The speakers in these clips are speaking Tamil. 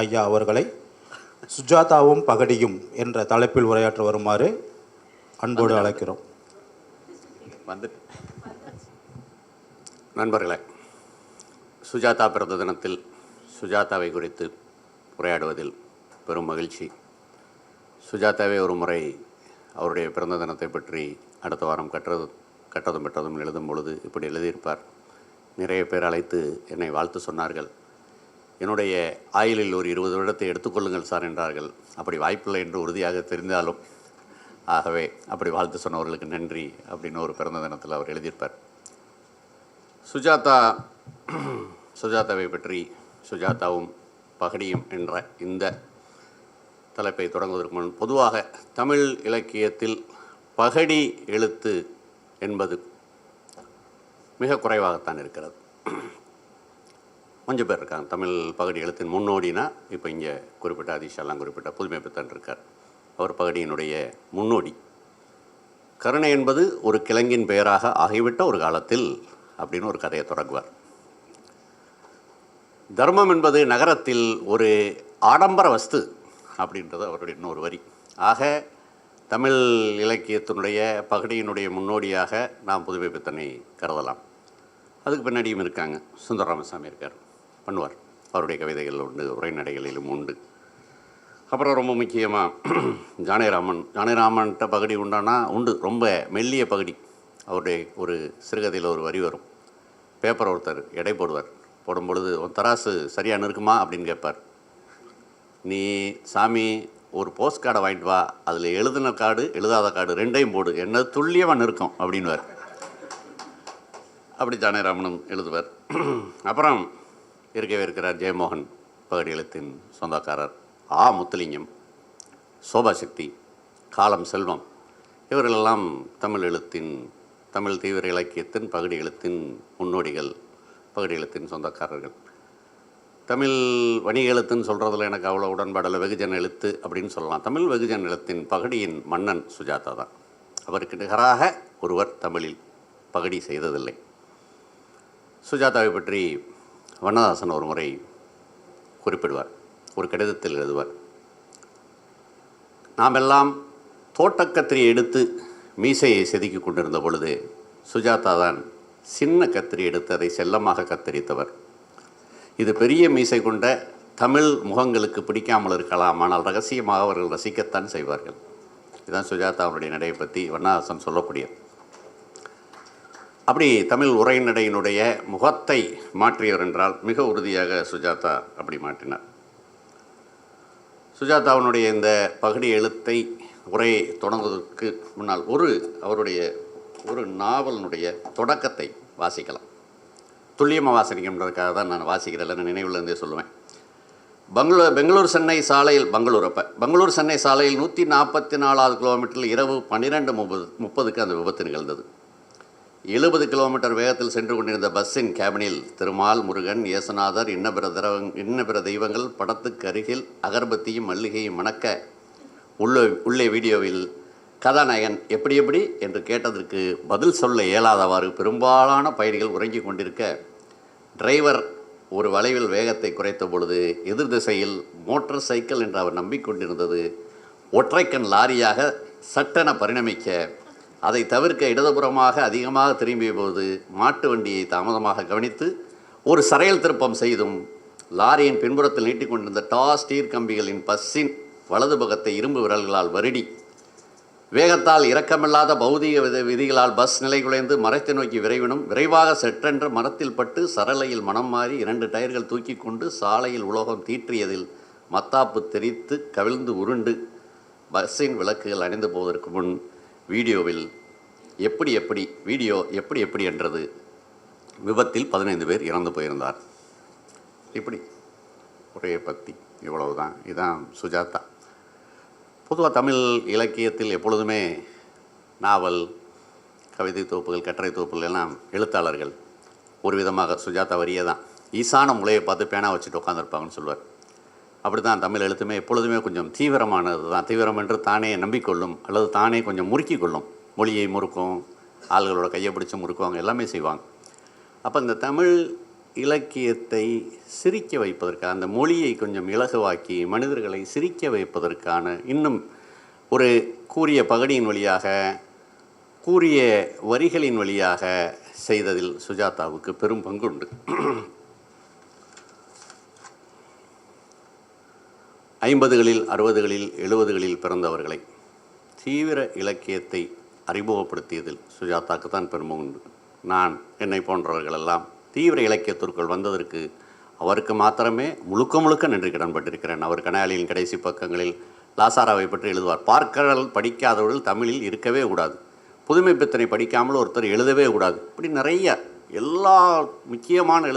ஐயா அவர்களை சுஜாதாவும் பகடியும் என்ற தலைப்பில் உரையாற்ற வருமாறு அன்போடு அழைக்கிறோம். நண்பர்களே, சுஜாதா பிறந்த தினத்தில் சுஜாதாவை குறித்து உரையாடுவதில் பெரும் மகிழ்ச்சி. சுஜாதாவே ஒரு முறை அவருடைய பிறந்த தினத்தை பற்றி அடுத்த வாரம் கட்டதும் பெற்றதும் எழுதும் பொழுது இப்படி எழுதியிருப்பார். நிறைய பேர் அழைத்து என்னை வாழ்த்து சொன்னார்கள். என்னுடைய ஆயுளில் ஒரு 20 வருடத்தை எடுத்துக்கொள்ளுங்கள் சார் என்றார்கள். அப்படி வாய்ப்பில்லை என்று உறுதியாக தெரிந்தாலும், ஆகவே அப்படி வாழ்த்து சொன்னவர்களுக்கு நன்றி அப்படின்னு ஒரு பிறந்த தினத்தில் அவர் எழுதியிருப்பார். சுஜாதாவை பற்றி சுஜாதாவும் பகடியும் என்ற இந்த தலைப்பை தொடங்குவதற்கு முன், பொதுவாக தமிழ் இலக்கியத்தில் பகடி எழுத்து என்பது மிக குறைவாகத்தான் இருக்கிறது. கொஞ்சம் பேர் இருக்காங்க. தமிழ் பகடி எழுத்தின் முன்னோடினா இப்போ இங்கே குறிப்பிட்ட அதிஷாலாம் குறிப்பிட்ட புதுமை பித்தன் இருக்கார். அவர் பகடியினுடைய முன்னோடி. கருணை என்பது ஒரு கிழங்கின் பெயராக ஆகிவிட்ட ஒரு காலத்தில் அப்படின்னு ஒரு கதையை தொடங்குவார். தர்மம் என்பது நகரத்தில் ஒரு ஆடம்பர வஸ்து அப்படின்றது அவருடைய இன்னொரு வரி. ஆக தமிழ் இலக்கியத்தினுடைய பகடியினுடைய முன்னோடியாக நாம் புதுமை பித்தனை கருதலாம். அதுக்கு பின்னாடியும் இருக்காங்க. சுந்தர ராமசாமி இருக்கார், பண்ணுவார். அவருடைய கவிதைகள் உண்டு, உரைநடைகளிலும் உண்டு. அப்புறம் ரொம்ப முக்கியமாக ஜானகிராமன்கிட்ட பகடி உண்டானா உண்டு. ரொம்ப மெல்லிய பகடி. அவருடைய ஒரு சிறுகதையில் ஒரு வரி வரும். பேப்பர் ஒருத்தர் எடை போடுவார். போடும்பொழுது தராசு சரியாக இருக்குமா அப்படின்னு கேட்பார். நீ சாமி ஒரு போஸ்ட் கார்டை வாங்கிட்டு வா, அதில் எழுதின கார்டு எழுதாத கார்டு ரெண்டையும் போடு, என்ன துல்லியமாக நிற்கும் அப்படின்வார். அப்படி ஜானகிராமனும் எழுதுவார். அப்புறம் இருக்கவே இருக்கிறார் ஜெயமோகன், பகடி எழுத்தின் சொந்தக்காரர். முத்துலிங்கம், சோபாசக்தி, காலம் செல்வம், இவர்களெல்லாம் தமிழ் தீவிர இலக்கியத்தின் பகடி எழுத்தின் முன்னோடிகள், பகடி எழுத்தின் சொந்தக்காரர்கள். தமிழ் வணிக எழுத்துன்னு சொல்கிறதுல எனக்கு அவ்வளோ உடன்பாடில் வெகுஜன எழுத்து அப்படின்னு சொல்லலாம். தமிழ் வெகுஜன எழுத்தின் பகடியின் மன்னன் சுஜாதா தான். அவருக்கு நிகராக ஒருவர் தமிழில் பகடி செய்ததில்லை. சுஜாதாவை பற்றி வண்ணதாசன் ஒரு முறை குறிப்பிடுவார். ஒரு கடிதத்தில் எழுதுவார், நாமெல்லாம் தோட்டக்கத்திரியை எடுத்து மீசையை செதுக்கி கொண்டிருந்த பொழுது சுஜாதா தான் சின்ன கத்திரி எடுத்து அதை செல்லமாக கத்தரித்தவர். இது பெரிய மீசை கொண்ட தமிழ் முகங்களுக்கு பிடிக்காமல் இருக்கலாம், ஆனால் ரகசியமாக அவர்கள் ரசிக்கத்தான் செய்வார்கள். இதுதான் சுஜாதாவுடைய நடையை பற்றி வண்ணதாசன் சொல்லக்கூடியது. அப்படி தமிழ் உரைநடையினுடைய முகத்தை மாற்றியவர் என்றால் மிக உறுதியாக சுஜாதா அப்படி மாற்றினார். சுஜாதாவினுடைய இந்த பகடி எழுத்தை உரையை தொடங்குவதற்கு முன்னால் அவருடைய ஒரு நாவலினுடைய தொடக்கத்தை வாசிக்கலாம். துல்லியமாக வாசிக்கன்றதுக்காக தான் நான் வாசிக்கிறதில்ல, நான் நினைவுலேருந்தே சொல்லுவேன். பெங்களூர் சென்னை சாலையில் பெங்களூர் சென்னை சாலையில் 144வது கிலோமீட்டரில் இரவு 12:30 அந்த விபத்து நிகழ்ந்தது. 70 கிலோமீட்டர் வேகத்தில் சென்று கொண்டிருந்த பஸ்ஸின் கேபினில் திருமால், முருகன், இயேசுநாதர், இன்ன பிற தெய்வங்கள் படத்துக்கு அருகில் அகர்பத்தியும் மல்லிகையும் மணக்க உள்ளே வீடியோவில் கதாநாயகன் எப்படி என்று கேட்டதற்கு பதில் சொல்ல இயலாதவாறு பெரும்பாலான பயணிகள் உறங்கிக் கொண்டிருக்க, டிரைவர் ஒரு வளைவில் வேகத்தை குறைத்த பொழுது எதிர் திசையில் மோட்டார் சைக்கிள் என்று அவர் நம்பிக்கொண்டிருந்தது ஒற்றைக்கண் லாரியாக சட்டென பரிணமிக்க, அதை தவிர்க்க இடதுபுறமாக அதிகமாக திரும்பிய போது மாட்டு வண்டியை தாமதமாக கவனித்து ஒரு சரையல் திருப்பம் செய்தும் லாரியின் பின்புறத்தில் நீட்டிக்கொண்டிருந்த ஸ்டீர் கம்பிகளின் பஸ்ஸின் வலது பக்கத்தை இரும்பு விரல்களால் வருடி வேகத்தால் இரக்கமில்லாத பௌதிக விதிகளால் பஸ் நிலை குலைந்து மரத்தை நோக்கி விரைவாக செற்றென்ற மரத்தில் பட்டு சரளையில் மனம் மாறி 2 டயர்கள் தூக்கி கொண்டு சாலையில் உலோகம் தீற்றியதில் மத்தாப்பு தெரித்து கவிழ்ந்து உருண்டு பஸ்ஸின் விளக்குகள் அணிந்து போவதற்கு முன் வீடியோ எப்படி என்றது விபத்தில் 15 பேர் இறந்து போயிருந்தார். இப்படி ஒரே பக்தி, இவ்வளவுதான். இதுதான் சுஜாதா. பொதுவாக தமிழ் இலக்கியத்தில் எப்பொழுதுமே நாவல், கவிதை தொகுப்புகள், கட்டுரை தொகுப்புகள் எல்லாம் எழுத்தாளர்கள் ஒரு விதமாக சுஜாதா வரியே தான் ஈசான முளையை பார்த்து பேனா வச்சுட்டு உட்காந்துருப்பாங்கன்னு சொல்லுவார். அப்படி தான் தமிழ் எழுத்துமே எப்பொழுதுமே கொஞ்சம் தீவிரமானது தான். தீவிரம் என்று தானே நம்பிக்கொள்ளும் அல்லது தானே கொஞ்சம் முறுக்கி கொள்ளும். மொழியை முறுக்கும், ஆள்களோட கையை பிடிச்சி முறுக்குவாங்க, எல்லாமே செய்வாங்க. அப்போ இந்த தமிழ் இலக்கியத்தை சிரிக்க வைப்பதற்காக, அந்த மொழியை கொஞ்சம் இலகுவாக்கி மனிதர்களை சிரிக்க வைப்பதற்கான இன்னும் ஒரு கூரிய பகடியின் வழியாக, கூரிய வரிகளின் வழியாக செய்ததில் சுஜாதாவுக்கு பெரும் பங்குண்டு. 50களில் 60களில் 70களில் பிறந்தவர்களை தீவிர இலக்கியத்தை அறிமுகப்படுத்தியதில் சுஜாதாவுக்கு தான் பெருமை உண்டு. நான் என்னை போன்றவர்களெல்லாம் தீவிர இலக்கியத்திற்குள் வந்ததற்கு அவருக்கு மாத்திரமே முழுக்க முழுக்க நன்றி கடன்பட்டிருக்கிறேன். அவர் கனாலியின் கடைசி பக்கங்களில் லாசாராவை பற்றி எழுதுவார். பார்க்கடல் படிக்காதவர்கள் தமிழில் இருக்கவே கூடாது, புதுமை பித்தனை படிக்காமல் ஒருத்தர் எழுதவே கூடாது. இப்படி நிறைய எல்லா முக்கியமான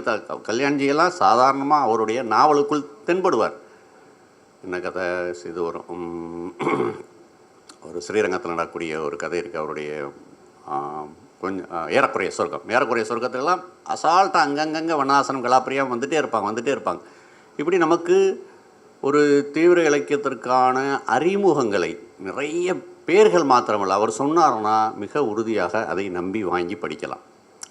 கல்யாண்ஜியெல்லாம் சாதாரணமாக அவருடைய நாவலுக்குள் தென்படுவார். என்ன கதை இது வரும், ஒரு ஸ்ரீரங்கத்தில் நடக்கக்கூடிய ஒரு கதை இருக்குது. அவருடைய கொஞ்சம் ஏறக்குறைய சொர்க்கத்திலலாம் அசால்ட்டாக அங்கங்கே வண்ணாசனம் கலாப்பிரியாக வந்துகிட்டே இருப்பாங்க. இப்படி நமக்கு ஒரு தீவிர இலக்கியத்திற்கான அறிமுகங்களை நிறைய பேர்கள் மாத்திரமல்ல, அவர் சொன்னார்னா மிக உறுதியாக அதை நம்பி வாங்கி படிக்கலாம்.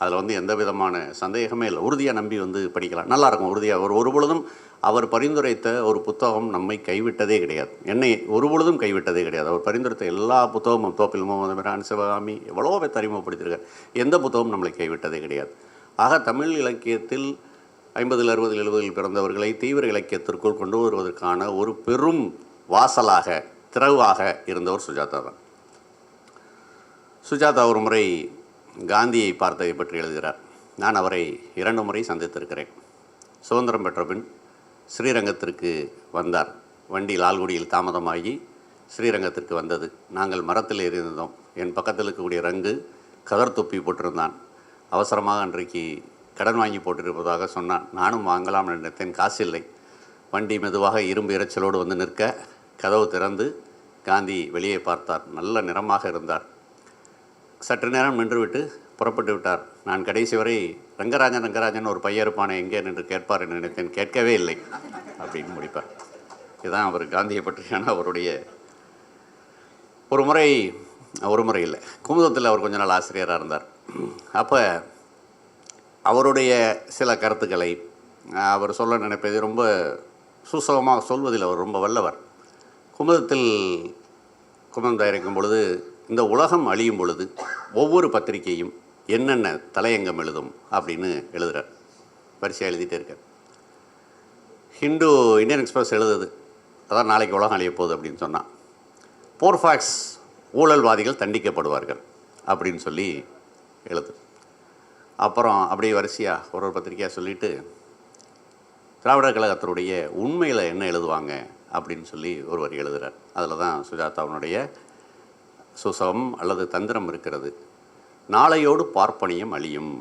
அதில் எந்த விதமான சந்தேகமே இல்லை. உறுதியாக நம்பி படிக்கலாம், நல்லாயிருக்கும் உறுதியாக. ஒரு பொழுதும் அவர் பரிந்துரைத்த ஒரு புத்தகம் நம்மை கைவிட்டதே கிடையாது, என்னை ஒரு பொழுதும் கைவிட்டதே கிடையாது. அவர் பரிந்துரைத்த எல்லா புத்தகமும், தோப்பில் முகமது மிரான், சிவகாமி, எவ்வளோ பேர் அறிமுகப்படுத்தியிருக்கார், எந்த புத்தகமும் நம்மளை கைவிட்டதே கிடையாது. ஆக தமிழ் இலக்கியத்தில் 50, 60, 70 பிறந்தவர்களை தீவிர இலக்கியத்திற்குள் கொண்டு வருவதற்கான ஒரு பெரும் வாசலாக, திறவாக இருந்தவர் சுஜாதா தான். சுஜாதா ஒரு முறை காந்தியை பார்த்ததை பற்றி எழுதுகிறார். நான் அவரை 2 முறை சந்தித்திருக்கிறேன். சுதந்திரம் பெற்ற பின் ஸ்ரீரங்கத்திற்கு வந்தார். வண்டி லால்குடியில் தாமதமாகி ஸ்ரீரங்கத்திற்கு வந்தது. நாங்கள் மரத்தில் ஏறியிருந்தோம். என் பக்கத்தில் இருக்கக்கூடிய ரங்கு கதர் தொப்பி போட்டிருந்தான். அவசரமாக அன்றைக்கு கடன் வாங்கி போட்டிருப்பதாக சொன்னான். நானும் வாங்கலாம் நினைத்தேன், காசு இல்லை. வண்டி மெதுவாக இரும்பு இரைச்சலோடு நிற்க கதவு திறந்து காந்தி வெளியே பார்த்தார். நல்ல நிறமாக இருந்தார். சற்று நேரம் நின்றுவிட்டு புறப்பட்டு விட்டார். நான் கடைசி வரை ரங்கராஜன் ஒரு பையன் இருப்பானே எங்கே நின்று கேட்பார் என்று நினைத்தேன். கேட்கவே இல்லை அப்படின்னு முடிப்பார். இதுதான் அவர் காந்தியை பற்றியான அவருடைய ஒரு முறை இல்லை, குமுதத்தில் அவர் கொஞ்ச நாள் ஆசிரியராக இருந்தார். அப்போ அவருடைய சில கருத்துக்களை அவர் சொல்ல நினைப்பது ரொம்ப சுசகமாக சொல்வதில் அவர் ரொம்ப வல்லவர். குமுதம் தயாரிக்கும் பொழுது, இந்த உலகம் அழியும் பொழுது ஒவ்வொரு பத்திரிகையும் என்னென்ன தலையங்கம் எழுதும் அப்படின்னு எழுதுகிறார். வரிசையாக எழுதிட்டே இருக்கார். இந்தியன் எக்ஸ்பிரஸ் எழுதுது, அதான் நாளைக்கு உலகம் அழிய போகுது அப்படின்னு சொன்னான். போர்ஃபாக்ஸ் ஊழல்வாதிகள் தண்டிக்கப்படுவார்கள் அப்படின்னு சொல்லி எழுது. அப்புறம் அப்படியே வரிசையாக ஒரு பத்திரிக்கையாக சொல்லிவிட்டு திராவிடர் கழகத்தினுடைய உண்மையில் என்ன எழுதுவாங்க அப்படின்னு சொல்லி ஒருவர் எழுதுகிறார். அதில் தான் சுஜாதாவினுடைய சுசம் அல்லது தந்திரம் இருக்கிறது. நாளையோடு பார்ப்பனியம் அழியும்.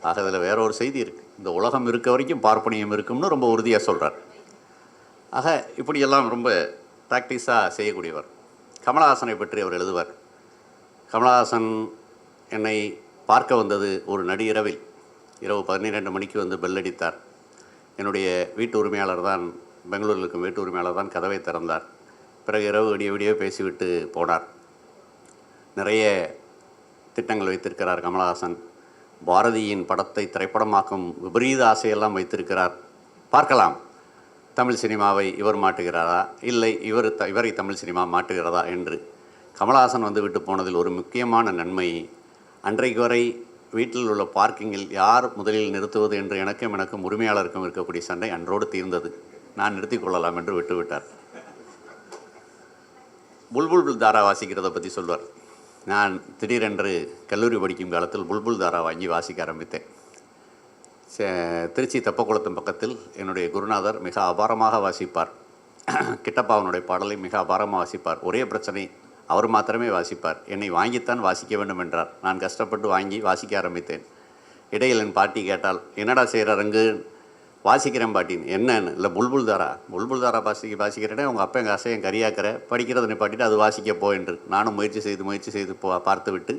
ஆக அதில் வேற ஒரு செய்தி இருக்குது. இந்த உலகம் இருக்க வரைக்கும் பார்ப்பனியம் இருக்கும்னு ரொம்ப உறுதியாக சொல்கிறார். ஆக இப்படியெல்லாம் ரொம்ப ப்ராக்டிஸாக செய்யக்கூடியவர். கமலஹாசனை பற்றி அவர் எழுதுவார். கமலஹாசன் என்னை பார்க்க வந்தது ஒரு நடுஇரவில். இரவு 12 மணிக்கு பெல் அடித்தார். என்னுடைய வீட்டு உரிமையாளர் தான், பெங்களூரில் இருக்கும் வீட்டு உரிமையாளர் தான் கதவை திறந்தார். பிறகு இரவு விடிய பேசிவிட்டு போனார். நிறைய திட்டங்கள் வைத்திருக்கிறார் கமலஹாசன். பாரதியின் படத்தை திரைப்படமாக்கும் விபரீத ஆசையெல்லாம் வைத்திருக்கிறார். பார்க்கலாம், தமிழ் சினிமாவை இவர் மாட்டுகிறாரா, இல்லை இவரை தமிழ் சினிமா மாட்டுகிறதா என்று. கமலஹாசன் விட்டு போனதில் ஒரு முக்கியமான நன்மை, அன்றைக்கு வரை வீட்டில் உள்ள பார்க்கிங்கில் யார் முதலில் நிறுத்துவது என்று எனக்கும் உரிமையாளருக்கும் இருக்கக்கூடிய சண்டை அன்றோடு தீர்ந்தது. நான் நிறுத்தி கொள்ளலாம் என்று விட்டுவிட்டார். புல்புல் தாரா வாசிக்கிறத பற்றி சொல்வார். நான் திடீரென்று கல்லூரி படிக்கும் காலத்தில் புல்புல் தாரா வாங்கி வாசிக்க ஆரம்பித்தேன். திருச்சி தெப்பக்குளத்தின் பக்கத்தில் என்னுடைய குருநாதர் மிக அபாரமாக வாசிப்பார். கிட்டப்பாவனுடைய பாடலை மிக அபாரமாக வாசிப்பார். ஒரே பிரச்சனை, அவர் மாத்திரமே வாசிப்பார். என்னை வாங்கித்தான் வாசிக்க வேண்டும் என்றார். நான் கஷ்டப்பட்டு வாங்கி வாசிக்க ஆரம்பித்தேன். இடையில் என் பாட்டி கேட்டால், என்னடா செய்கிற ரங்கு? வாசிக்கிறேன் பாட்டின்னு. என்னன்னு? இல்லை, புல்புல் தாரா வாசிக்கிறேனே, உங்கள் அப்பா எங்கள் அசையம் கரியாக்கிற, படிக்கிறத நிப்பாட்டிட்டு அது வாசிக்க போ என்று நானும் முயற்சி செய்து பார்த்து விட்டு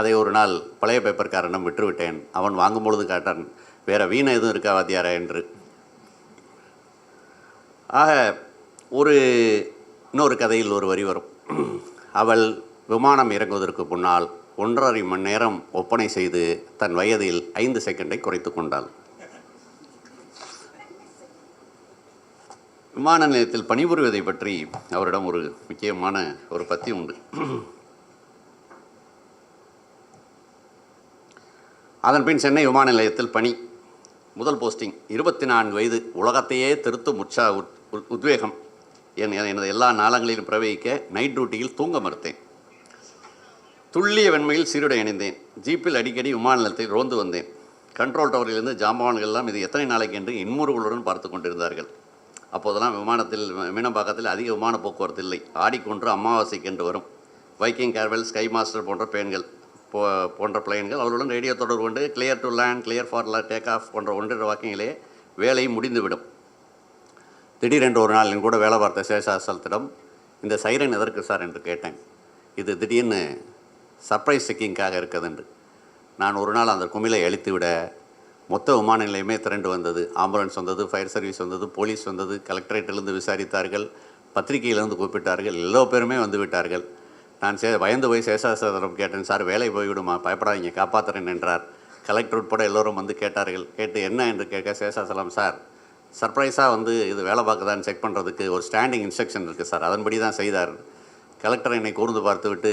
அதை ஒரு நாள் பழைய பேப்பர்காரனிடம் விட்டுவிட்டேன். அவன் வாங்கும் பொழுது கேட்டான், வேறு வீணை எதுவும் இருக்கா வாத்தியாரா என்று. ஆக இன்னொரு கதையில் ஒரு வரி வரும். அவள் விமானம் இறங்குவதற்கு முன்னால் 1½ மணி நேரம் ஒப்பனை செய்து தன் வயதில் 5 செகண்டை குறைத்து கொண்டாள். விமான நிலையத்தில் பணிபுரிவதை பற்றி அவரிடம் ஒரு முக்கியமான ஒரு பத்தி உண்டு. அதன் பின் சென்னை விமான நிலையத்தில் பணி. முதல் போஸ்டிங். 24 வயது. உலகத்தையே திருத்தும் உத்வேகம். எனது எல்லா நாளங்களிலும் பிரவகிக்க நைட் டியூட்டியில் தூங்க மறுத்தேன். துல்லிய வெண்மையில் சீருடை அணிந்தேன். ஜீப்பில் அடிக்கடி விமான நிலையத்தில் ரோந்து வந்தேன். கண்ட்ரோல் டவரிலிருந்து ஜாம்பவான்கள் எல்லாம் இது எத்தனை நாளைக்கு என்று இன்முறுகளுடன் பார்த்து கொண்டிருந்தார்கள். அப்போதெல்லாம் விமானத்தில் மீனம்பாக்கத்தில் அதிக விமான போக்குவரத்து இல்லை. ஆடிக்கொன்று அமாவாசைக்கு என்று வரும் வைக்கிங் கேர்வெல், ஸ்கை மாஸ்டர் போன்ற பிளைன்கள் அவர்களுடன் ரேடியோ தொடர்பு கொண்டு clear to land, clear for take off போன்ற 1½ வாக்கிங்கிலே வேலை முடிந்துவிடும். திடீரென்று ஒரு நாள் என் கூட வேலை பார்த்த சேஷாசலத்திடம், இந்த சைரன் எதற்கு சார் என்று கேட்டேன். இது திடீர்னு சர்ப்ரைஸ் செக்கிங்காக இருக்குது என்று. நான் ஒரு நாள் அந்த குமிழை அழித்து விட மொத்த விமான நிலையமே திரண்டு வந்தது. ஆம்புலன்ஸ் வந்தது, ஃபயர் சர்வீஸ் வந்தது, போலீஸ் வந்தது, கலெக்டரேட்டிலிருந்து விசாரித்தார்கள், பத்திரிகையிலிருந்து கூப்பிட்டார்கள், எல்லோ பேருமே வந்து விட்டார்கள். நான் பயந்து போய் சேஷாசலம் கேட்டேன், சார் வேலை போய்விடுமா, பயப்படாதீங்க, காப்பாற்றுறேன் என்றார். கலெக்டர் உட்பட எல்லோரும் வந்து கேட்டார்கள். கேட்டு என்ன என்று கேட்க சேஷாசலம், சார் சர்ப்ரைஸாக வந்து இது வேலை பார்க்குதான்னு செக் பண்ணுறதுக்கு ஒரு ஸ்டாண்டிங் இன்ஸ்ட்ரக்ஷன் இருக்குது சார், அதன்படி தான் செய்தார். கலெக்டர் என்னை கூர்ந்து பார்த்து விட்டு,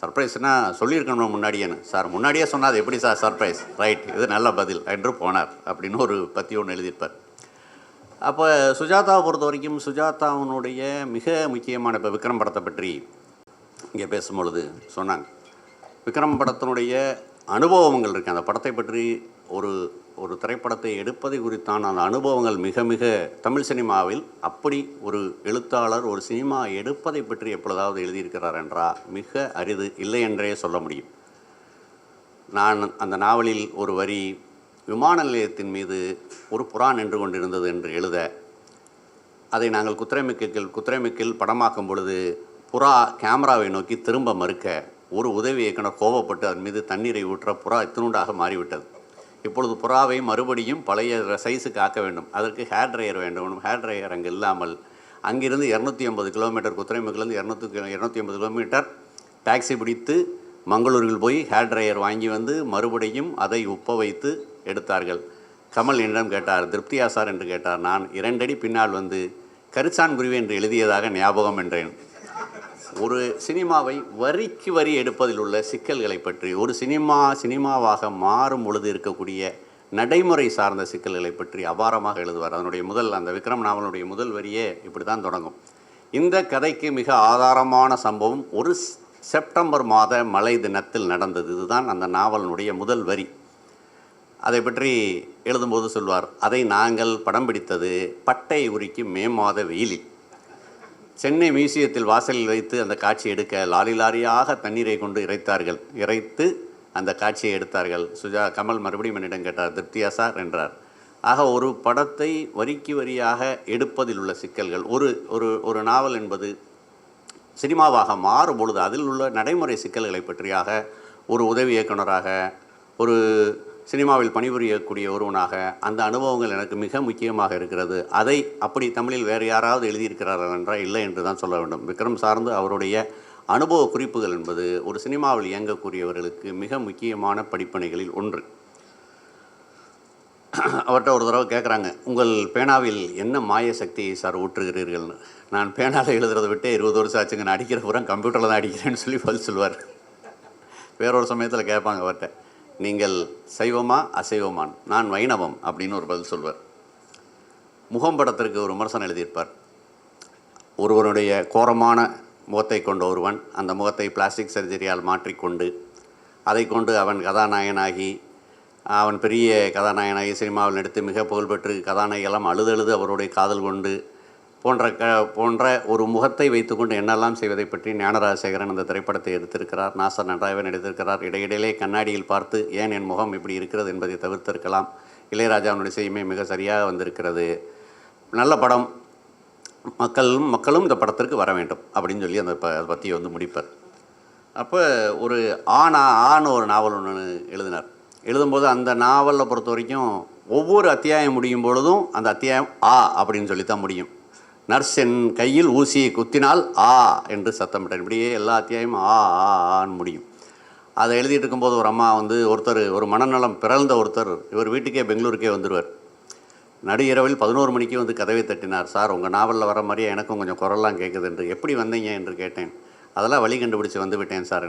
சர்ப்ரைஸ்னால் சொல்லியிருக்கணும் முன்னாடியேன்னு. சார் முன்னாடியே சொன்னால் அது எப்படி சார் சர்ப்ரைஸ், ரைட், இது நல்ல பதில் என்று போனார் அப்படின்னு ஒரு பற்றி ஒன்று எழுதியிருப்பார். அப்போ சுஜாதாவை பொறுத்த வரைக்கும் சுஜாதாவுனுடைய மிக முக்கியமான, இப்போ விக்ரம் படத்தை பற்றி இங்கே பேசும்பொழுது சொன்னாங்க, விக்ரம் படத்தினுடைய அனுபவங்கள் இருக்குது. அந்த படத்தை பற்றி ஒரு திரைப்படத்தை எடுப்பதை குறித்தான அந்த அனுபவங்கள் மிக மிக தமிழ் சினிமாவில் அப்படி ஒரு எழுத்தாளர் ஒரு சினிமா எடுப்பதை பற்றி எப்பொழுதாவது எழுதியிருக்கிறார் என்றால் மிக அரிது, இல்லை என்றே சொல்ல முடியும். நான் அந்த நாவலில் ஒரு வரி, விமான நிலையத்தின் மீது ஒரு புறா நின்று கொண்டிருந்தது என்று எழுத, அதை நாங்கள் குத்திரைமிக்கில் படமாக்கும் பொழுது புறா கேமராவை நோக்கி திரும்ப மறுக்க ஒரு உதவி இயக்குனர் கோபப்பட்டு அதன் மீது தண்ணீரை ஊற்ற புறா இத்தினுண்டாக மாறிவிட்டது. இப்பொழுது புறாவை மறுபடியும் பழைய சைஸுக்கு ஆக்க வேண்டும். அதற்கு ஹேர் ட்ரையர் வேண்டும். ஹேர் ட்ரையர் அங்கே இல்லாமல் அங்கிருந்து 250 கிலோமீட்டர், குத்திரைமுக்கிலிருந்து 250 கிலோமீட்டர் டாக்ஸி பிடித்து மங்களூரில் போய் ஹேர் ட்ரையர் வாங்கி வந்து மறுபடியும் அதை உப்ப வைத்து எடுத்தார்கள். கமல் என்னிடம் கேட்டார், திருப்தியா சார் என்று கேட்டார். நான் 2 அடி பின்னால் வந்து கரிச்சான் குருவி என்று எழுதியதாக ஞாபகம் என்றேன். ஒரு சினிமாவை வரிக்கு வரி எடுப்பதில் உள்ள சிக்கல்களை பற்றி, ஒரு சினிமாவாக மாறும் பொழுது இருக்கக்கூடிய நடைமுறை சார்ந்த சிக்கல்களை பற்றி அபாரமாக எழுதுவார். அதனுடைய அந்த விக்ரம் நாவலுடைய முதல் வரியே இப்படி தான் தொடங்கும். இந்த கதைக்கு மிக ஆதாரமான சம்பவம் ஒரு செப்டம்பர் மாத மழை தினத்தில் நடந்தது. இதுதான் அந்த நாவலினுடைய முதல் வரி. அதை பற்றி எழுதும்போது சொல்வார், அதை நாங்கள் படம் பிடித்தது பட்டை உரிக்கும் மே மாத வெயிலில். சென்னை மியூசியத்தில் வாசலில் வைத்து அந்த காட்சி எடுக்க லாரியாக தண்ணீரை கொண்டு இறைத்து அந்த காட்சியை எடுத்தார்கள். கமல் மறுபடியும் என்னிடம் கேட்டார், திருப்தியா சார் என்றார். ஆக ஒரு படத்தை வரிக்கு வரியாக எடுப்பதில் உள்ள சிக்கல்கள், ஒரு நாவல் என்பது சினிமாவாக மாறும் பொழுது அதில் உள்ள நடைமுறை சிக்கல்களை பற்றியாக ஒரு உதவி இயக்குனராக, ஒரு சினிமாவில் பணிபுரியக்கூடிய ஒருவனாக அந்த அனுபவங்கள் எனக்கு மிக முக்கியமாக இருக்கிறது. அதை அப்படி தமிழில் வேறு யாராவது எழுதியிருக்கிறார்கள் என்றால் இல்லை என்று தான் சொல்ல வேண்டும். விக்ரம் சார்ந்து அவருடைய அனுபவ குறிப்புகள் என்பது ஒரு சினிமாவில் இயங்கக்கூடியவர்களுக்கு மிக முக்கியமான படிப்பனைகளில் ஒன்று. அவர்கிட்ட ஒரு தடவை கேட்குறாங்க, உங்கள் பேனாவில் என்ன மாய சக்தியை சார் ஊற்றுகிறீர்கள்னு. நான் பேனாவில் எழுதுறதை விட்டு 20 வருஷம் ஆச்சுங்க, நான் அடிக்கிற புறம் கம்ப்யூட்டரில் தான் அடிக்கிறேன்னு சொல்லி பதில் சொல்லுவார். வேறொரு சமயத்தில் கேட்பாங்க அவர்கிட்ட, நீங்கள் சைவமா அசைவமான், நான் வைணவம் அப்படின்னு ஒரு பதில் சொல்வார். முகம் படத்திற்கு ஒரு விமர்சனம் எழுதியிருப்பார். ஒருவனுடைய கோரமான முகத்தை கொண்ட ஒருவன் அந்த முகத்தை பிளாஸ்டிக் சர்ஜரியால் மாற்றிக்கொண்டு அதை கொண்டு அவன் கதாநாயகனாகி அவன் பெரிய கதாநாயகனாகி சினிமாவில் நடித்து மிக புகழ்பெற்று கதாநாயகெல்லாம் அழுது அவருடைய காதல் கொண்டு போன்ற ஒரு முகத்தை வைத்துக்கொண்டு என்னெல்லாம் செய்வதை பற்றி ஞானராஜசேகரன் அந்த திரைப்படத்தை எடுத்திருக்கிறார். நாசர் நன்றாகவே நடித்திருக்கிறார். இடையிடையிலே கண்ணாடியில் பார்த்து ஏன் என் முகம் இப்படி இருக்கிறது என்பதை தவிர்த்திருக்கலாம். இளையராஜாவுடைய செய்யுமே மிக சரியாக வந்திருக்கிறது. நல்ல படம், மக்களும் இந்த படத்திற்கு வர வேண்டும் அப்படின்னு சொல்லி அந்த பற்றியை முடிப்பார். அப்போ ஒரு ஆண் ஒரு நாவல் ஒன்று எழுதினார். எழுதும்போது அந்த நாவலில் பொறுத்த வரைக்கும் ஒவ்வொரு அத்தியாயம் முடியும் பொழுதும் அந்த அத்தியாயம் அப்படின்னு சொல்லித்தான் முடியும். நர்ஸ் என் கையில் ஊசியை குத்தினால் என்று சத்தமிட்டார். இப்படியே எல்லா அத்தியாயமும் ஆன்னு முடியும். அதை எழுதிட்டு இருக்கும்போது ஒரு அம்மா வந்து ஒரு மனநலம் பிறந்த ஒருத்தர் இவர் வீட்டுக்கே பெங்களூருக்கே வந்துடுவார். நடு இரவில் 11 மணிக்கு வந்து கதவை தட்டினார். சார், உங்கள் நாவலில் வர மாதிரியே எனக்கும் கொஞ்சம் குரல்லாம் கேட்குது என்று. எப்படி வந்தீங்க என்று கேட்டேன். அதெல்லாம் வழி கண்டுபிடிச்சி வந்து விட்டேன் சார்.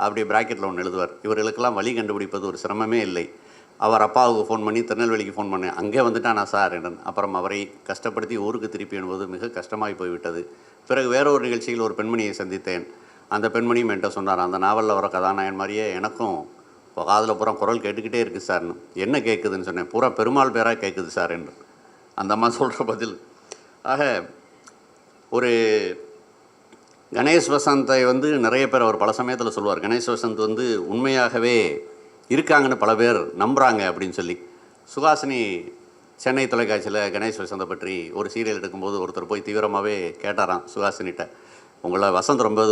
அப்படி ப்ராக்கெட்டில் ஒன்று எழுதுவார். இவர்களுக்கெல்லாம் வழி கண்டுபிடிப்பது ஒரு சிரமமே இல்லை. அவர் அப்பாவுக்கு ஃபோன் பண்ணி திருநெல்வேலிக்கு ஃபோன் பண்ணேன். அங்கே வந்துட்டானா சார் என்றன். அப்புறம் அவரை கஷ்டப்படுத்தி ஊருக்கு திருப்பி என்பது மிக கஷ்டமாகி போய்விட்டது. பிறகு வேற ஒரு நிகழ்ச்சியில் ஒரு பெண்மணியை சந்தித்தேன். அந்த பெண்மணியும் என்கிட்ட சொன்னார், அந்த நாவலில் வர கதாநாயகன் மாதிரியே எனக்கும் காதில் பூரா குரல் கேட்டுக்கிட்டே இருக்குது சார்னு. என்ன கேட்குதுன்னு சொன்னேன். பூரா பெருமாள் பேராக கேட்குது சார் என்று அந்த அம்மா சொல்கிற பதில். ஆக ஒரு கணேஷ் வசந்தை வந்து நிறைய பேர் அவர் பல சமயத்தில் சொல்லுவார். கணேஷ் வசந்த் வந்து உண்மையாகவே இருக்காங்கன்னு பல பேர் நம்புகிறாங்க அப்படின்னு சொல்லி. சுஹாசினி சென்னை தொலைக்காட்சியில் கணேஷ் வசந்தை பற்றி ஒரு சீரியல் எடுக்கும்போது ஒருத்தர் போய் தீவிரமாகவே கேட்டாராம் சுஹாசினிகிட்ட, உங்களை வசந்த் ரொம்ப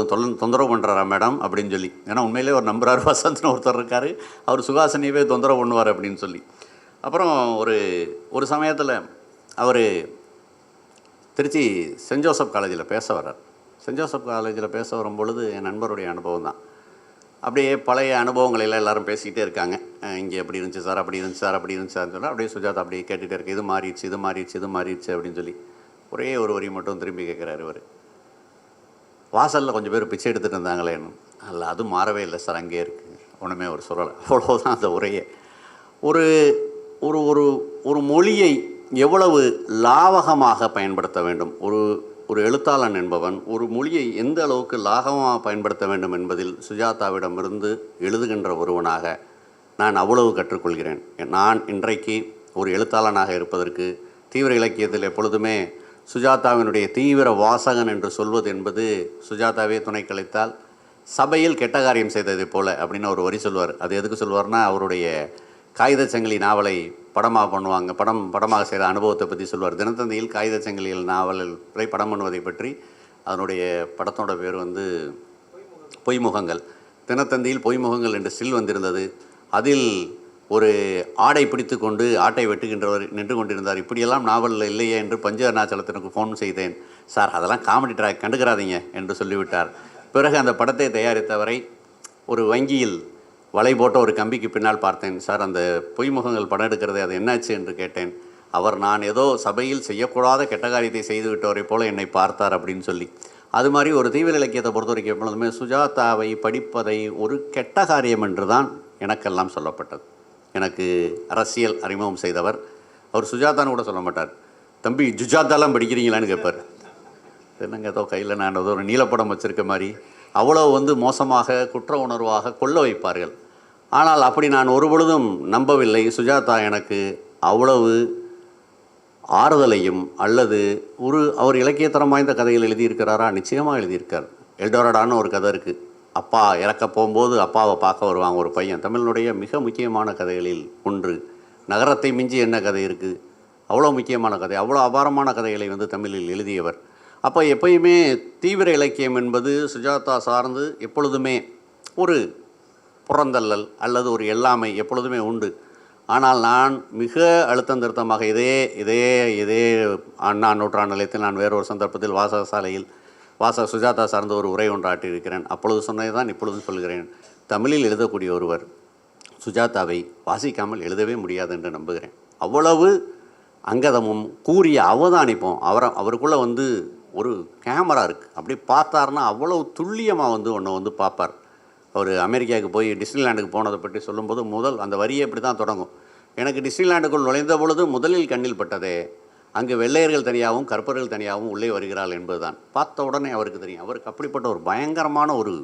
தொந்தரவு பண்ணுறாரா மேடம் அப்படின்னு சொல்லி. ஏன்னா உண்மையிலே ஒரு நம்புறாரு, வசந்த்னு ஒருத்தர் இருக்கார், அவர் சுஹாசினியவே தொந்தரவு பண்ணுவார் அப்படின்னு சொல்லி. அப்புறம் ஒரு சமயத்தில் அவர் திருச்சி சென்ட் ஜோசப் காலேஜில் பேச வர்றார். சென்ட் ஜோசப் காலேஜில் பேச வரும்பொழுது என் நண்பருடைய அனுபவம் தான். அப்படியே பழைய அனுபவங்களெல்லாம் எல்லோரும் பேசிக்கிட்டே இருக்காங்க. இங்கே எப்படி இருந்துச்சு சார், அப்படி இருந்துச்சு சார், அப்படி இருந்துச்சு சார்னு சொன்னால் அப்படியே சுஜாதா அப்படியே கேட்டுகிட்டே இருக்கு. இது மாறிடுச்சு, இது மாறிடுச்சு, இது மாறிடுச்சு அப்படின்னு சொல்லி ஒரே ஒரு வரி மட்டும் திரும்பி கேட்குறாரு இவர். வாசலில் கொஞ்சம் பேர் பிச்சை எடுத்துகிட்டு இருந்தாங்களேன்னு. அல்ல, அது மாறவே இல்லை சார், அங்கேயே இருக்குது, ஒன்றுமே ஒரு சொல்லலை. அவ்வளோதான் அந்த உரையே. ஒரு ஒரு ஒரு மொழியை எவ்வளவு லாவகமாக பயன்படுத்த வேண்டும், ஒரு எழுத்தாளன் என்பவன் ஒரு மொழியை எந்த அளவுக்கு லாகமாக பயன்படுத்த வேண்டும் என்பதில் சுஜாதாவிடமிருந்து எழுதுகின்ற ஒருவனாக நான் அவ்வளவு கற்றுக்கொள்கிறேன். நான் இன்றைக்கு ஒரு எழுத்தாளனாக இருப்பதற்கு தீவிர இலக்கியத்தில் எப்பொழுதுமே சுஜாதாவினுடைய தீவிர வாசகன் என்று சொல்வது என்பது, சுஜாதாவே துணை கழித்தால் சபையில் கெட்ட காரியம் செய்ததை போல அப்படின்னு ஒரு வரி சொல்வார். அது எதுக்கு சொல்வார்னா, அவருடைய காகிதச்சங்கிலி நாவலை படமாக பண்ணுவாங்க, படமாக செய்கிற அனுபவத்தை பற்றி சொல்வார். தினத்தந்தியில் காகிதச்சங்கிலியில் நாவலை படம் பண்ணுவதை பற்றி, அதனுடைய படத்தோட பேர் வந்து பொய்முகங்கள். தினத்தந்தியில் பொய்முகங்கள் என்று ஸ்டில் வந்திருந்தது. அதில் ஒரு ஆடை பிடித்து கொண்டு ஆட்டை வெட்டுகின்றவர் நின்று கொண்டிருந்தார். இப்படியெல்லாம் நாவலில் இல்லையே என்று பஞ்சு அருணாச்சலத்திற்கு ஃபோன் செய்தேன். சார், அதெல்லாம் காமெடி ட்ராக், கண்டுக்கிறாதீங்க என்று சொல்லிவிட்டார். பிறகு அந்த படத்தை தயாரித்தவரை ஒரு வங்கியில் வலை போட்ட ஒரு கம்பிக்கு பின்னால் பார்த்தேன். சார், அந்த பொய்முகங்கள் படம் எடுக்கிறதே, அது என்னாச்சு என்று கேட்டேன். அவர் நான் ஏதோ சபையில் செய்யக்கூடாத கெட்ட காரியத்தை செய்து விட்டவரை போல என்னை பார்த்தார் அப்படின்னு சொல்லி. அது மாதிரி ஒரு தீவிர இலக்கியத்தை பொறுத்த வரைக்கும் எப்பொழுதுமே சுஜாதாவை படிப்பதை ஒரு கெட்ட காரியம் என்று தான் எனக்கெல்லாம் சொல்லப்பட்டது. எனக்கு அரசியல் அறிமுகம் செய்தவர் அவர் சுஜாதான்னு கூட சொல்ல மாட்டார். தம்பி, சுஜாதாலாம் படிக்கிறீங்களான்னு கேட்பார். என்னங்க, ஏதோ கையில் நான் ஏதோ ஒரு நீலப்படம் வச்சுருக்க மாதிரி அவ்வளோ வந்து மோசமாக குற்ற உணர்வாக கொள்ள வைப்பார்கள். ஆனால் அப்படி நான் ஒரு பொழுதும் நம்பவில்லை. சுஜாதா எனக்கு அவ்வளவு ஆறுதலையும், அல்லது அவர் இலக்கியத்தரம் வாய்ந்த கதைகள் எழுதியிருக்கிறாரா? நிச்சயமாக எழுதியிருக்கார். எல்டோரடான்னு ஒரு கதை இருக்குது. அப்பா இறக்க போகும்போது அப்பாவை பார்க்க வருவாங்க ஒரு பையன். தமிழினுடைய மிக முக்கியமான கதைகளில் ஒன்று. நகரத்தை மிஞ்சி என்ன கதை இருக்குது? அவ்வளோ முக்கியமான கதை, அவ்வளோ அபாரமான கதைகளை வந்து தமிழில் எழுதியவர். அப்போ எப்பயுமே தீவிர இலக்கியம் என்பது சுஜாதா சார்ந்து எப்பொழுதுமே ஒரு புறந்தள்ளல் அல்லது ஒரு எல்லாமை எப்பொழுதுமே உண்டு. ஆனால் நான் மிக அழுத்தம் திருத்தமாக இதே அண்ணா நூற்றாண்டு நிலையத்தில் நான் வேறொரு சந்தர்ப்பத்தில் வாசகசாலையில் சுஜாதா சார்ந்த ஒரு உரை ஒன்று ஆட்டியிருக்கிறேன். அப்பொழுது சொன்னதை தான் இப்பொழுது சொல்கிறேன். தமிழில் எழுதக்கூடிய ஒருவர் சுஜாதாவை வாசிக்காமல் எழுதவே முடியாது என்று நம்புகிறேன். அவ்வளவு அங்கதமும் கூறிய அவதானிப்போம். அவருக்குள்ளே வந்து ஒரு கேமரா இருக்குது. அப்படி பார்த்தாருன்னா அவ்வளவு துல்லியமாக வந்து ஒன்று வந்து பார்ப்பார். அவர் அமெரிக்காவுக்கு போய் டிஸ்னிலாண்டுக்கு போனதை பற்றி சொல்லும்போது அந்த வரியை இப்படி தான் தொடங்கும். எனக்கு டிஸ்னிலாண்டுக்குள் நுழைந்த பொழுது முதலில் கண்ணில் பட்டதே, அங்கு வெள்ளையர்கள் தனியாகவும் கருப்பர்கள் தனியாகவும் உள்ளே வருகிறாள் என்பதுதான். பார்த்த உடனே அவருக்கு தெரியும். அவருக்கு அப்படிப்பட்ட ஒரு பயங்கரமான ஒரு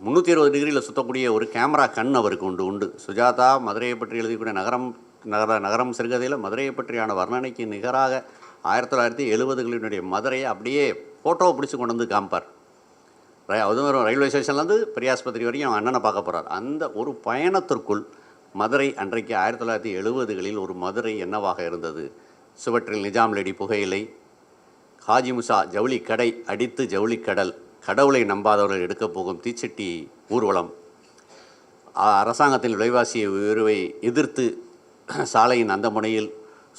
360 டிகிரியில் சுற்றக்கூடிய ஒரு கேமரா கண் அவருக்கு உண்டு. சுஜாதா மதுரையை பற்றி எழுதிக்கூடிய நகரம் சிறுகதையில் மதுரையை பற்றியான வர்ணனைக்கு நிகராக 1970களினுடைய மதுரையை அப்படியே ஃபோட்டோவை பிடிச்சி கொண்டு வந்து காமிப்பார். அதுவும் ரயில்வே ஸ்டேஷன்லேருந்து பெரியாஸ்பத்திரி வரைக்கும் அவன் அண்ணனை பார்க்க போகிறார். அந்த ஒரு பயணத்திற்குள் மதுரை அன்றைக்கு 1970களில் ஒரு மதுரை என்னவாக இருந்தது? சுவற்றில் நிஜாம் லேடி புகையிலை, ஹாஜி முசா ஜவுளி கடை அடித்து ஜவுளி கடல், கடவுளை நம்பாதவர்கள் எடுக்கப் போகும் தீச்சட்டி ஊர்வலம், அரசாங்கத்தின் விலைவாசி உயர்வை எதிர்த்து சாலையின் அந்த முனையில்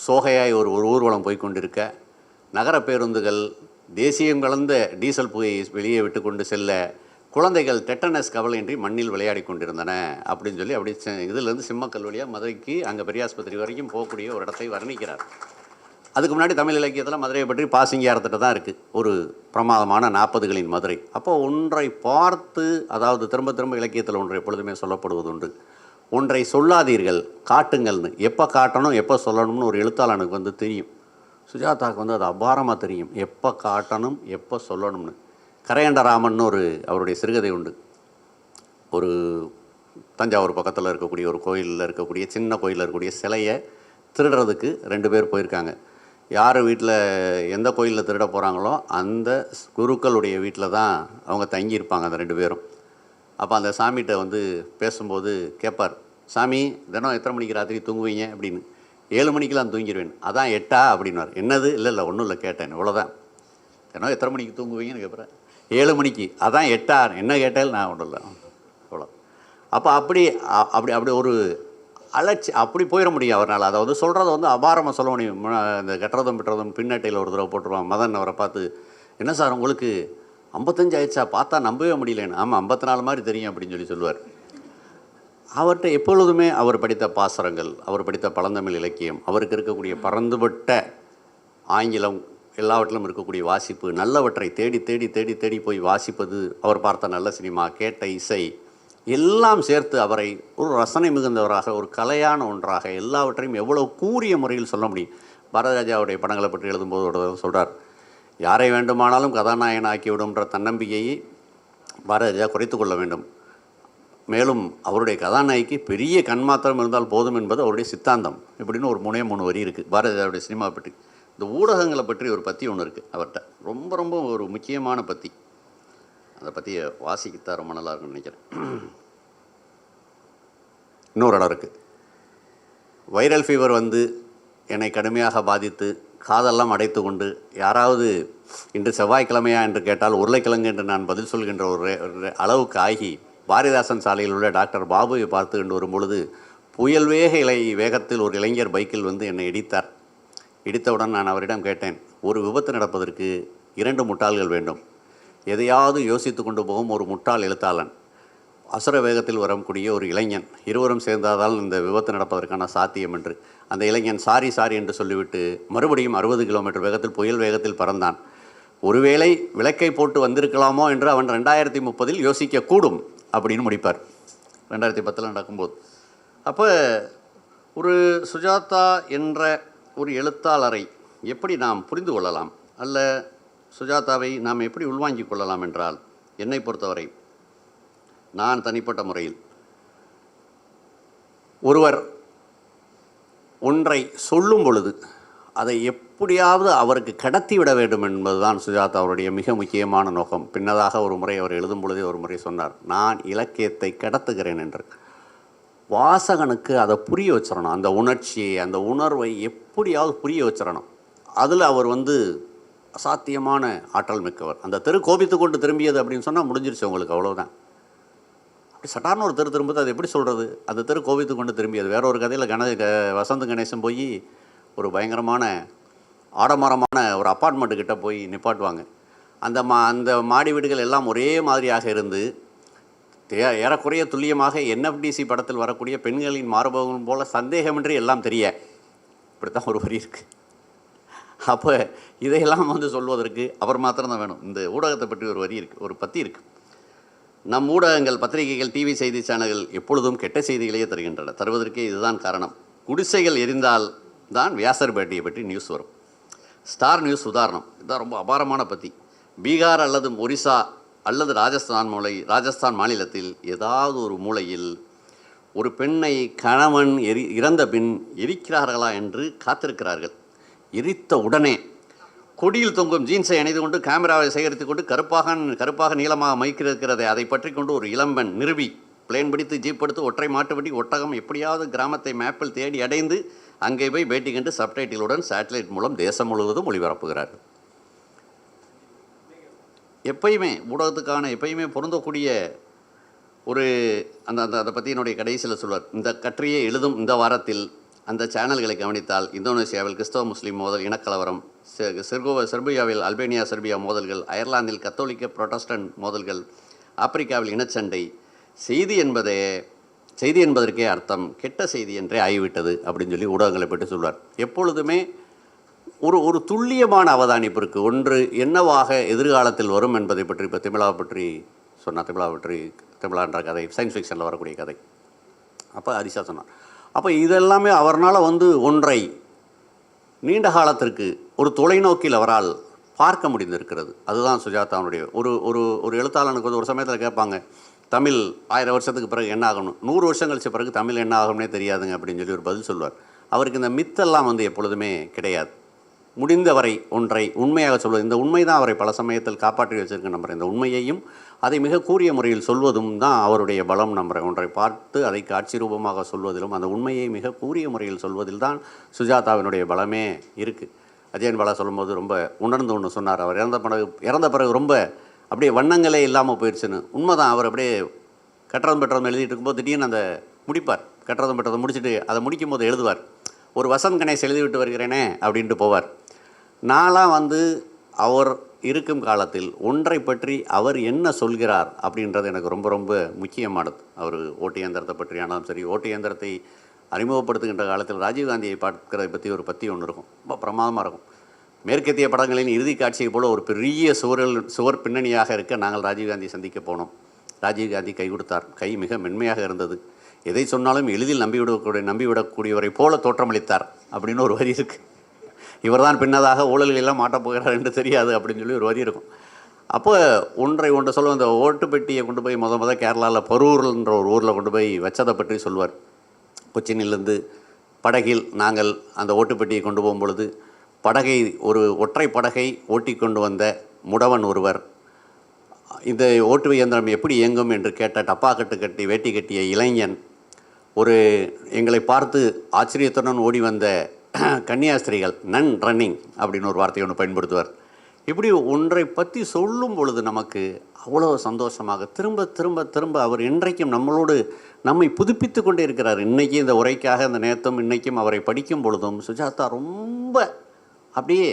சோகையாய் ஒரு ஊர்வலம் போய்கொண்டிருக்க, நகர பேருந்துகள் தேசியம் கலந்த டீசல் புகையை வெளியே விட்டு கொண்டு செல்ல, குழந்தைகள் டெட்டனஸ் கவலையின்றி மண்ணில் விளையாடி கொண்டிருந்தன அப்படின்னு சொல்லி அப்படி இதிலேருந்து சிம்மக்கல் வழியாக மதுரைக்கு அங்கே பெரியாஸ்பத்திரி வரைக்கும் போகக்கூடிய ஒரு இடத்தை வர்ணிக்கிறார். அதுக்கு முன்னாடி தமிழ் இலக்கியத்தில் மதுரையை பற்றி பாசிங்கியாரத்திட்ட தான் இருக்குது ஒரு பிரமாதமான 40களின் மதுரை. அப்போ ஒன்றை பார்த்து, அதாவது திரும்ப திரும்ப இலக்கியத்தில் ஒன்று எப்பொழுதுமே சொல்லப்படுவது உண்டு, ஒன்றை சொல்லாதீர்கள் காட்டுங்கள்னு. எப்போ காட்டணும் எப்போ சொல்லணும்னு ஒரு எழுத்தாளனுக்கு வந்து தெரியும். சுஜாதாவுக்கு வந்து அது அபாரமாக தெரியும், எப்போ காட்டணும் எப்போ சொல்லணும்னு. கரையண்டராமன் ஒரு அவருடைய சிறுகதை உண்டு. ஒரு தஞ்சாவூர் பக்கத்தில் இருக்கக்கூடிய ஒரு கோயிலில் இருக்கக்கூடிய சின்ன கோயிலில் இருக்கக்கூடிய சிலையை திருடுறதுக்கு 2 பேர் போயிருக்காங்க. யார் வீட்டில் எந்த கோயிலில் திருட போகிறாங்களோ அந்த குருக்களுடைய வீட்டில் தான் அவங்க தங்கியிருப்பாங்க அந்த 2 பேரும். அப்போ அந்த சாமிகிட்ட வந்து பேசும்போது கேட்பார், சாமி தினம் எத்தனை மணிக்கு ராத்திரி தூங்குவீங்க அப்படின்னு. 7 மணிக்கெலாம் தூங்கிடுவேன். அதான் 8 அப்படின்னார். என்னது? இல்லை ஒன்றும் இல்லை கேட்டேன், இவ்வளோதான். தினம் எத்தனை மணிக்கு தூங்குவீங்கன்னு கேட்குறேன். 7 மணிக்கு. அதான் 8 என்ன கேட்டால் நான் ஒன்றும் இல்லை அவ்வளோ. அப்போ அப்படி ஒரு அப்படி போயிட முடியும் அவரால். அதாவது சொல்கிறத வந்து அபாரமாக சொல்ல முடியும். இந்த கட்டுறதும் பிட்டுறதும் பின்னட்டையில் ஒரு தடவை போட்டுருவான். மதன் அவரை பார்த்து, என்ன சார் உங்களுக்கு 55 ஆயிடுச்சா, பார்த்தா நம்பவே முடியலன்னு. ஆமாம் 54 மாதிரி தெரியும் அப்படின்னு சொல்லுவார். அவர்கிட்ட எப்பொழுதுமே அவர் படித்த பாசரங்கள், அவர் படித்த பழந்தமிழ் இலக்கியம், அவருக்கு இருக்கக்கூடிய பரந்துபட்ட ஆங்கிலம், எல்லாவற்றிலும் இருக்கக்கூடிய வாசிப்பு, நல்லவற்றை தேடி தேடி தேடி தேடி போய் வாசிப்பது, அவர் பார்த்த நல்ல சினிமா, கேட்ட இசை எல்லாம் சேர்த்து அவரை ஒரு ரசனை மிகுந்தவராக, ஒரு கலையான ஒன்றாக எல்லாவற்றையும் எவ்வளோ கூரிய முறையில் சொல்ல முடியும். பாரதிராஜாவுடைய படங்களை பற்றி எழுதும்போது ஒரு சொல்கிறார், யாரை வேண்டுமானாலும் கதாநாயகன் ஆக்கிவிடும்ன்ற தன்னம்பிக்கையை பாரதிராஜா குறைத்து கொள்ள வேண்டும். மேலும் அவருடைய கதாநாயகிக்கு பெரிய கண்மாத்திரம் இருந்தால் போதும் என்பது அவருடைய சித்தாந்தம். இப்படின்னு ஒரு 3 வரி இருக்குது பாரதிராஜாவுடைய சினிமா பற்றி. இந்த ஊடகங்களை பற்றி ஒரு பத்தி ஒன்று இருக்குது அவர்கிட்ட, ரொம்ப ரொம்ப ஒரு முக்கியமான பத்தி. அந்த பற்றியை வாசிக்கத்தான் ரொம்ப நல்லா இருக்குன்னு நினைக்கிறேன். இன்னொரு இடம் இருக்குது. வைரல் ஃபீவர் வந்து என்னை கடுமையாக பாதித்து காதெல்லாம் அடைத்து கொண்டு, யாராவது இன்று செவ்வாய்க்கிழமையா என்று கேட்டால் உருளைக்கிழங்கு என்று நான் பதில் சொல்கின்ற ஒரு அளவுக்கு ஆகி பாரதிதாசன் சாலையில் உள்ள டாக்டர் பாபுவை பார்த்து கொண்டு வரும்பொழுது புயல் வேகத்தில் ஒரு இளைஞர் பைக்கில் வந்து என்னை இடித்தார். இடித்தவுடன் நான் அவரிடம் கேட்டேன், ஒரு விபத்து நடப்பதற்கு 2 முட்டாள்கள் வேண்டும். எதையாவது யோசித்து கொண்டு போகும் ஒரு முட்டாள் எழுத்தாளன், அசுர வேகத்தில் வரக்கூடிய ஒரு இளைஞன், இருவரும் சேர்ந்தால் இந்த விபத்து நடப்பதற்கான சாத்தியம் என்று. அந்த இளைஞன் சாரி என்று சொல்லிவிட்டு மறுபடியும் 60 கிலோமீட்டர் வேகத்தில் புயல் வேகத்தில் பறந்தான். ஒருவேளை விளக்கை போட்டு வந்திருக்கலாமோ என்று அவன் 2030 யோசிக்கக்கூடும் அப்படின்னு முடிப்பார். 2010 நடக்கும்போது. அப்போ ஒரு சுஜாதா என்ற ஒரு எழுத்தாளரை எப்படி நாம் புரிந்து கொள்ளலாம், அல்ல சுஜாதாவை நாம் எப்படி உள்வாங்கிக் கொள்ளலாம் என்றால், என்னை பொறுத்தவரை நான் தனிப்பட்ட முறையில் ஒருவர் ஒன்றை சொல்லும் பொழுது அதை எப்படியாவது அவருக்கு கடத்தி விட வேண்டும் என்பதுதான் சுஜாதா அவருடைய மிக முக்கியமான நோக்கம். பின்னதாக ஒரு முறை அவர் எழுதும் பொழுதே ஒரு முறை சொன்னார், நான் இலக்கியத்தை கடத்துகிறேன் என்று. வாசகனுக்கு அதை புரிய வச்சிடணும், அந்த உணர்ச்சியை, அந்த உணர்வை எப்படியாவது புரிய வச்சிடணும். அதில் அவர் வந்து அசாத்தியமான ஆற்றல் மிக்கவர். அந்த தெரு கோபித்து கொண்டு திரும்பியது அப்படின்னு சொன்னால் முடிஞ்சிருச்சு உங்களுக்கு, அவ்வளோதான். அப்படி சட்டார்னு ஒரு தெரு திரும்புது, அது எப்படி சொல்கிறது? அந்த தெரு கோபித்து கொண்டு திரும்பியது. வேற ஒரு கதையில் வசந்த் கணேசன் போய் ஒரு பயங்கரமான ஆடம்பரமான ஒரு அப்பார்ட்மெண்ட்டுக்கிட்ட போய் நிப்பாட்டுவாங்க. அந்த மாடி வீடுகள் எல்லாம் ஒரே மாதிரியாக இருந்து ஏறக்குறைய துல்லியமாக என்எஃப்டிசி படத்தில் வரக்கூடிய பெண்களின் மாறுபவர்கள் போல சந்தேகமின்றி எல்லாம் தெரிய, இப்படித்தான் ஒரு வரி இருக்குது. அப்போ இதையெல்லாம் வந்து சொல்வதற்கு அவர் மாத்திரம்தான் வேணும். இந்த ஊடகத்தை பற்றி ஒரு வரி இருக்குது, ஒரு பத்தி இருக்குது. நம் ஊடகங்கள், பத்திரிகைகள், டிவி செய்தி சேனல்கள் எப்பொழுதும் கெட்ட செய்திகளையே தருகின்றன. தருவதற்கே இதுதான் காரணம். குடிசைகள் எரிந்தால் தான் வியாசர் பேட்டியை பற்றி நியூஸ் வரும். ஸ்டார் நியூஸ் உதாரணம். இதுதான் ரொம்ப அபாரமான பத்தி. பீகார் அல்லது ஒரிசா அல்லது ராஜஸ்தான் மாநிலத்தில் ஏதாவது ஒரு மூலையில் ஒரு பெண்ணை கணவன் இறந்த பின் எரிக்கிறார்களா என்று காத்திருக்கிறார்கள். எரித்த உடனே கொடியில் தொங்கும் ஜீன்ஸை அணிந்து கொண்டு கேமராவை சேகரித்து கொண்டு கருப்பாக நீளமாக மைக்கிறதை அதை பற்றி கொண்டு ஒரு இளம்பெண் நிறுவி பிளேன் பிடித்து ஜீப் எடுத்து ஒற்றை மாட்டு வண்டி ஒட்டகம் எப்படியாவது கிராமத்தை மேப்பில் தேடி அடைந்து அங்கே போய் பேட்டி கண்டு சப்டைட்டிலுடன் சேட்டலைட் மூலம் தேசம் முழுவதும் ஒளிபரப்புகிறார். எப்பயுமே ஊடகத்துக்கான எப்பயுமே பொருந்தக்கூடிய ஒரு அதை பற்றி என்னுடைய கடைசியில் சொல்வார். இந்த கட்டுரையை எழுதும் இந்த வாரத்தில் அந்த சேனல்களை கவனித்தால் இந்தோனேசியாவில் கிறிஸ்தவ முஸ்லீம் மோதல், இனக்கலவரம், செர்பியாவில் அல்பேனியா செர்பியா மோதல்கள், அயர்லாந்தில் கத்தோலிக்க புரொட்டஸ்டன்ட் மோதல்கள், ஆப்பிரிக்காவில் இனச்சண்டை, செய்தி என்பதற்கே அர்த்தம் கெட்ட செய்தி என்றே ஆகிவிட்டது அப்படின்னு சொல்லி ஊடகங்களை பற்றி சொல்வார். எப்பொழுதுமே ஒரு துல்லியமான அவதானிப்பு இருக்குது. ஒன்று என்னவாக எதிர்காலத்தில் வரும் என்பதை பற்றி. இப்போ திமிழாவை பற்றி சொன்னார். திமிழான்ற கதை சயின்ஸ் ஃபிக்ஷனில் வரக்கூடிய கதை. அப்போ ஹரிஷா சொன்னார். அப்போ இதெல்லாமே அவரால் ஒன்றை நீண்ட காலத்திற்கு ஒரு தொலைநோக்கில் அவரால் பார்க்க முடிந்திருக்கிறது. அதுதான் சுஜாதாவுடைய ஒரு எழுத்தாளனுக்கு ஒரு சமயத்தில் கேட்பாங்க, தமிழ் 1000 வருஷத்துக்கு பிறகு என்ன ஆகணும், 100 வருஷம் கழிச்ச பிறகு தமிழ் என்ன ஆகும்னே தெரியாதுங்க அப்படின்னு சொல்லி ஒரு பதில் சொல்வார். அவருக்கு இந்த மித்தெல்லாம் எப்பொழுதுமே கிடையாது. முடிந்தவரை ஒன்றை உண்மையாக சொல்வது, இந்த உண்மை தான் அவரை பல சமயத்தில் காப்பாற்றி வச்சிருக்க நம்புகிறேன். இந்த உண்மையையும் அதை மிக கூரிய முறையில் சொல்வதும் தான் அவருடைய பலம் நம்புகிறேன். ஒன்றை பார்த்து அதை காட்சி ரூபமாக சொல்வதிலும் அந்த உண்மையை மிக கூரிய முறையில் சொல்வதில் தான் சுஜாதாவினுடைய பலமே இருக்குது. அஜயன் பாலா சொல்லும்போது ரொம்ப உணர்ந்து ஒன்று சொன்னார். அவர் இறந்த பிறகு ரொம்ப அப்படியே வண்ணங்களே இல்லாமல் போயிடுச்சுன்னு. உண்மைதான். அவர் அப்படியே கட்டுறதும் பெற்றதும் எழுதிட்டு இருக்கும்போது திடீர்னு அந்த முடிப்பார். கட்டுறதும் பெற்றதை முடிச்சுட்டு அதை முடிக்கும் போது எழுதுவார், ஒரு வசந்த் கணேஷ் எழுதிவிட்டு வருகிறேனே அப்படின்ட்டு போவார். நான்லாம் அவர் இருக்கும் காலத்தில் ஒன்றை பற்றி அவர் என்ன சொல்கிறார் அப்படின்றது எனக்கு ரொம்ப ரொம்ப முக்கியமானது. அவர் ஓட்டு இயந்திரத்தை பற்றி ஆனாலும் சரி, ஓட்டு இயந்திரத்தை அறிமுகப்படுத்துகின்ற காலத்தில் ராஜீவ்காந்தியை பார்க்கிறதை பற்றி ஒரு பத்தி ஒன்று இருக்கும், ரொம்ப பிரமாதமாக இருக்கும். மேற்கத்திய படங்களின் இறுதி காட்சியை போல் ஒரு பெரிய சுவர் பின்னணியாக இருக்க நாங்கள் ராஜீவ்காந்தியை சந்திக்க போனோம். ராஜீவ்காந்தி கை கொடுத்தார். கை மிக மென்மையாக இருந்தது. எதை சொன்னாலும் எளிதில் நம்பிவிடக்கூடியவரை போல தோற்றமளித்தார் அப்படின்னு ஒரு வரி இருக்குது. இவர் தான் பின்னதாக ஊழல்களெல்லாம் மாட்டப் போகிறார் என்று தெரியாது அப்படின்னு சொல்லி ஒரு வரி இருக்கும். அப்போ ஒன்று சொல்லுவோம். அந்த ஓட்டு பெட்டியை கொண்டு போய் முத கேரளாவில் பரூர்ன்ற ஒரு ஊரில் கொண்டு போய் வச்சதை பற்றி சொல்வார். கொச்சினிலிருந்து படகில் நாங்கள் அந்த ஓட்டுப்பெட்டியை கொண்டு போகும் பொழுது ஒரு ஒற்றை படகை ஓட்டி கொண்டு வந்த முடவன் ஒருவர், இந்த ஓட்டு இயந்திரம் எப்படி இயங்கும் என்று கேட்ட டப்பாக்கட்டு கட்டி வேட்டி கட்டிய இளைஞன், எங்களை பார்த்து ஆச்சரியத்துடன் ஓடி வந்த கன்னியாஸ்திரிகள், நன் ரன்னிங் அப்படின்னு ஒரு வார்த்தையை ஒன்று பயன்படுத்துவார். இப்படி ஒன்றை பற்றி சொல்லும் பொழுது நமக்கு அவ்வளோ சந்தோஷமாக திரும்ப திரும்ப திரும்ப அவர் இன்றைக்கும் நம்மை புதுப்பித்து கொண்டே இருக்கிறார். இன்றைக்கி இந்த உரைக்காக அந்த நேரத்தும் இன்றைக்கும் அவரை படிக்கும் பொழுதும் சுஜாதா ரொம்ப அப்படியே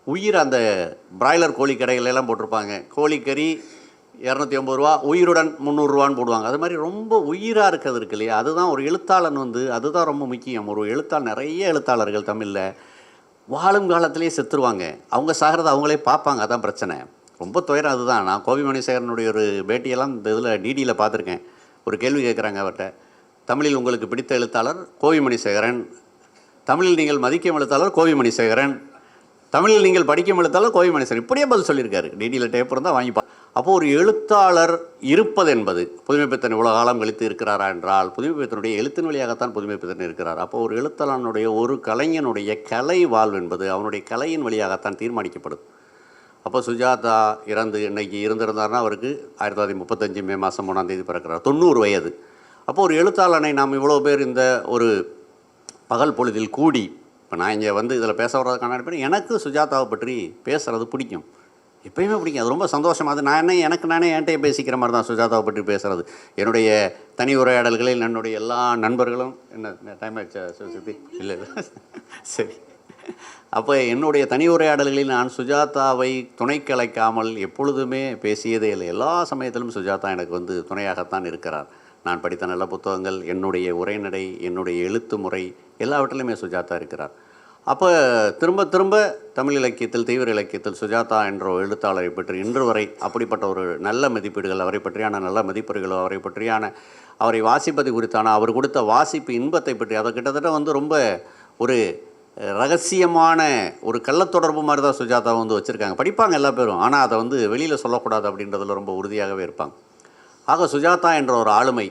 உயிர். அந்த பிராய்லர் கோழி கடைகளெல்லாம் போட்டிருப்பாங்க, கோழிக்கறி 250 ரூபா, உயிருடன் 300 ரூபான்னு போடுவாங்க. அது மாதிரி ரொம்ப உயிராக இருக்கிறது இருக்கு இல்லையா? அதுதான் ஒரு எழுத்தாளன் அதுதான் ரொம்ப முக்கியம். நிறைய எழுத்தாளர்கள் தமிழில் வாழும் காலத்திலே செத்துருவாங்க. அவங்க சாகிறத அவங்களே பார்ப்பாங்க. அதான் பிரச்சனை. ரொம்ப துயரம் அதுதான். நான் கோவி மணிசேகரனுடைய ஒரு பேட்டியெல்லாம் இந்த இதில் டிடியில் பார்த்துருக்கேன். ஒரு கேள்வி கேட்குறாங்க அவர்கிட்ட, தமிழில் உங்களுக்கு பிடித்த எழுத்தாளர் கோவி மணிசேகரன், தமிழில் நீங்கள் மதிக்கும் எழுத்தாளர் கோவி மணிசேகரன், தமிழில் நீங்கள் படிக்கும் எழுத்தாளர் கோவி மணிசேகரன், இப்படியே பதில் சொல்லியிருக்காரு. டிடியில் டேப் இருந்தால் வாங்கிப்பா. அப்போது ஒரு எழுத்தாளர் இருப்பது என்பது, புதுமைப்பித்தன் இவ்வளோ காலம் கழித்து இருக்கிறாரா என்றால் புதுமைப்பித்தனுடைய எழுத்தின் வழியாகத்தான் புதுமைப்பித்தன் இருக்கிறார். அப்போது ஒரு எழுத்தாளனுடைய ஒரு கலைஞனுடைய கலை வாழ்வு என்பது அவனுடைய கலையின் வழியாகத்தான் தீர்மானிக்கப்படுது. அப்போ சுஜாதா இன்னைக்கு இருந்திருந்தார்னா அவருக்கு 1935 மே மாதம் 1ஆம் தேதி பிறக்கிறார், 90 வயது. அப்போது ஒரு எழுத்தாளனை நாம் இவ்வளோ பேர் இந்த ஒரு பகல் பொழுதில் கூடி, இப்போ நான் இங்கே இதில் பேச வர்றதுக்கான அடிப்படை எனக்கு சுஜாதாவை பற்றி பேசுகிறது பிடிக்கும், எப்பயுமே பிடிக்கும். அது ரொம்ப சந்தோஷமாக. அது எனக்கு நானே என்கிட்டயே பேசிக்கிற மாதிரி தான் சுஜாதாவை பற்றி பேசுகிறது. என்னுடைய தனி உரையாடல்களில் என்னுடைய எல்லா நண்பர்களும் என்ன டைம் ஆகிடுச்சா சுத்தி? இல்லை சரி. அப்போ என்னுடைய தனி உரையாடல்களில் நான் சுஜாதாவை துணை கலைக்காமல் எப்பொழுதுமே பேசியதே இல்லை. எல்லா சமயத்திலும் சுஜாதா எனக்கு துணையாகத்தான் இருக்கிறார். நான் படித்த நல்ல புத்தகங்கள், என்னுடைய உரைநடை, என்னுடைய எழுத்து முறை, எல்லாவற்றிலுமே சுஜாதா இருக்கிறார். அப்போ திரும்ப திரும்ப தமிழ் இலக்கியத்தில், தீவிர இலக்கியத்தில் சுஜாதா என்ற எழுத்தாளரை பற்றி இன்று வரை அப்படிப்பட்ட ஒரு நல்ல மதிப்பீடுகள், அவரை பற்றியான நல்ல மதிப்பீடுகளோ, அவரை வாசிப்பது குறித்தான அவர் கொடுத்த வாசிப்பு இன்பத்தை பற்றி, அதை கிட்டத்தட்ட ரொம்ப ஒரு ரகசியமான ஒரு கள்ளத்தொடர்பு மாதிரி தான் சுஜாதா வச்சுருக்காங்க. படிப்பாங்க எல்லா பேரும், ஆனால் அதை வெளியில் சொல்லக்கூடாது அப்படின்றதில் ரொம்ப உறுதியாகவே இருப்பாங்க. ஆக சுஜாதா என்ற ஒரு ஆளுமை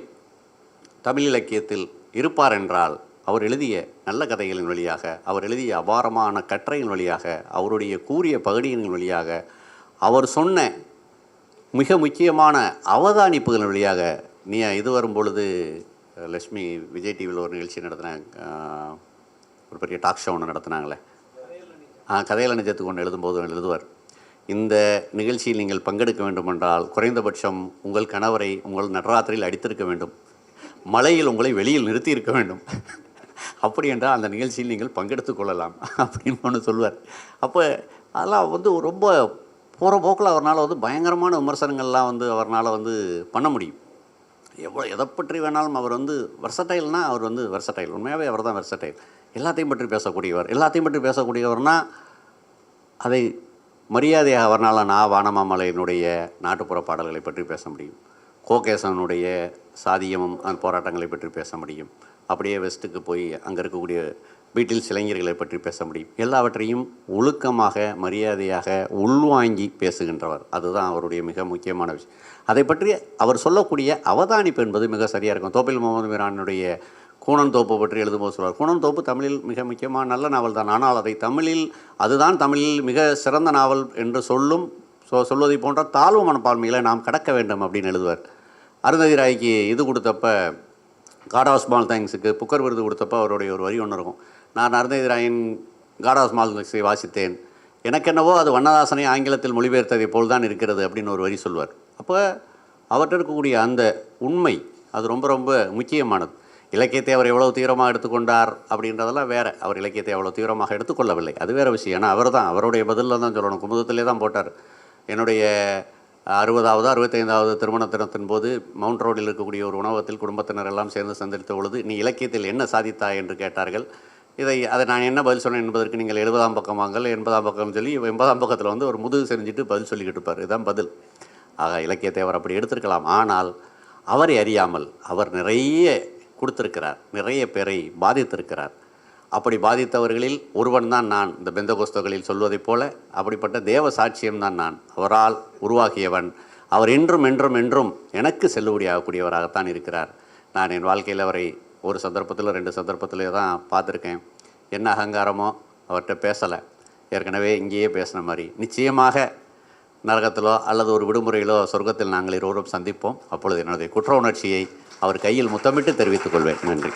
தமிழ் இலக்கியத்தில் இருப்பார் என்றால் அவர் எழுதிய நல்ல கதைகளின் வழியாக, அவர் எழுதிய அபாரமான கட்டுரையின் வழியாக, அவருடைய கூரிய பகுதியின் வழியாக, அவர் சொன்ன மிக முக்கியமான அவதானிப்புகளின் வழியாக. நீ இது வரும்பொழுது லக்ஷ்மி விஜய் டிவியில் ஒரு நிகழ்ச்சி நடத்தினாங்க, ஒரு பெரிய டாக் ஷோ ஒன்று நடத்தினாங்களே, கதையில் நிஜத்துக்கு ஒன்று எழுதும்போது எழுதுவார், இந்த நிகழ்ச்சியில் நீங்கள் பங்கெடுக்க வேண்டுமென்றால் குறைந்தபட்சம் உங்கள் கணவரை உங்கள் நடராத்திரியில் அடித்திருக்க வேண்டும், மலையில் உங்களை வெளியில் நிறுத்தி இருக்க வேண்டும், அப்படி என்றால் அந்த நிகழ்ச்சியில் நீங்கள் பங்கெடுத்து கொள்ளலாம் அப்படின்னு ஒன்று சொல்வார். அப்போ அதெல்லாம் ரொம்ப போகிற போக்கில் அவரால் வந்து பயங்கரமான விமர்சனங்கள்லாம் வந்து அவரால் வந்து பண்ண முடியும். எதை பற்றி வேணாலும் அவர் வந்து வெர்சடைல்னால் அவர் வந்து வெர்சடைல், உண்மையாகவே அவர் தான் வெர்சடைல். எல்லாத்தையும் பற்றி பேசக்கூடியவர். எல்லாத்தையும் பற்றி பேசக்கூடியவர்னால் அதை மரியாதையாக அவர்னால நான் வானமாமலையினுடைய நாட்டுப்புற பாடல்களை பற்றி பேச முடியும். கோகேசனுடைய சாதியமும் அந்த போராட்டங்களை பற்றி பேச முடியும். அப்படியே வெஸ்ட்டுக்கு போய் அங்கே இருக்கக்கூடிய பீட்டில்ஸ் இளைஞர்களை பற்றி பேச முடியும். எல்லாவற்றையும் ஒழுக்கமாக மரியாதையாக உள்வாங்கி பேசுகின்றவர். அதுதான் அவருடைய மிக முக்கியமான விஷயம். அதை பற்றி அவர் சொல்லக்கூடிய அவதானிப்பு என்பது மிக சரியாக இருக்கும். தோப்பில் முகமது மீரானுடைய கூனன் தோப்பு பற்றி எழுதும்போது சொல்வார், கூனன் தோப்பு தமிழில் மிக முக்கியமான நல்ல நாவல் தான், ஆனால் அதை அதுதான் தமிழில் மிக சிறந்த நாவல் என்று சொல்வதை போன்ற தாழ்வு மனப்பான்மைகளை நாம் கடக்க வேண்டும் அப்படின்னு எழுதுவார். அருந்ததி ராய்க்கு இது கொடுத்தப்ப, காட் ஆஃப் ஸ்மால் தேங்க்ஸுக்கு புக்கர் விருது கொடுத்தப்ப அவருடைய ஒரு வரி ஒன்று இருக்கும். நான் அருந்ததி ராயின் காட் ஆஃப் ஸ்மால் தேங்க்ஸை வாசித்தேன், எனக்கென்னவோ அது வண்ணதாசனை ஆங்கிலத்தில் மொழிபெயர்த்ததை போல் தான் இருக்கிறது அப்படின்னு ஒரு வரி சொல்வார். அப்போ அவர்கிட்ட இருக்கக்கூடிய அந்த உண்மை அது ரொம்ப ரொம்ப முக்கியமானது. இலக்கியத்தை அவர் எவ்வளோ தீவிரமாக எடுத்துக்கொண்டார் அப்படின்றதெல்லாம் வேறு. அவர் இலக்கியத்தை அவ்வளோ தீவிரமாக எடுத்துக்கொள்ளவில்லை, அது வேறு விஷயம். ஏன்னா அவர் தான் அவருடைய பதிலில் தான் சொல்லணும், குமுதத்திலே தான் போட்டார். என்னுடைய 60வது 65வது திருமண தினத்தின் போது மவுண்ட் ரோடில் இருக்கக்கூடிய ஒரு உணவகத்தில் குடும்பத்தினர் எல்லாம் சேர்ந்து சந்தித்த பொழுது, நீ இலக்கியத்தில் என்ன சாதித்தாய் என்று கேட்டார்கள். அதை நான் என்ன பதில் சொன்னேன் என்பதற்கு நீங்கள் 70ஆம் பக்கம் வாங்கல், 80ஆம் பக்கம் சொல்லி 80ஆம் பக்கத்தில் வந்து ஒரு முதுகு செஞ்சுட்டு பதில் சொல்லிக்கிட்டு இருப்பார். இதுதான் பதில். ஆக இலக்கியத்தை அவர் அப்படி எடுத்திருக்கலாம். ஆனால் அவரை அறியாமல் அவர் நிறைய கொடுத்திருக்கிறார், நிறைய பேரை பாதித்திருக்கிறார். அப்படி பாதித்தவர்களில் ஒருவன் தான் நான். இந்த பெந்தகோஸ்தோகளில் சொல்வதைப் போல அப்படிப்பட்ட தேவ சாட்சியம்தான் நான். அவரால் உருவாகியவன். அவர் என்றும் என்றும் என்றும் எனக்கு செல்லுபடியாகக்கூடியவராகத்தான் இருக்கிறார். நான் என் வாழ்க்கையில் அவரை ஒரு சந்தர்ப்பத்தில் 2 சந்தர்ப்பத்தில் தான் பார்த்துருக்கேன். என்ன அகங்காரமோ அவர்கிட்ட பேசலை. ஏற்கனவே இங்கேயே பேசின மாதிரி நிச்சயமாக நரகத்திலோ அல்லது ஒரு விடுமுறையிலோ சொர்க்கத்தில் நாங்கள் இருவரும் சந்திப்போம். அப்பொழுது என்னுடைய குற்ற உணர்ச்சியை அவர் கையில் முத்தமிட்டு தெரிவித்துக் கொள்வேன். நன்றி.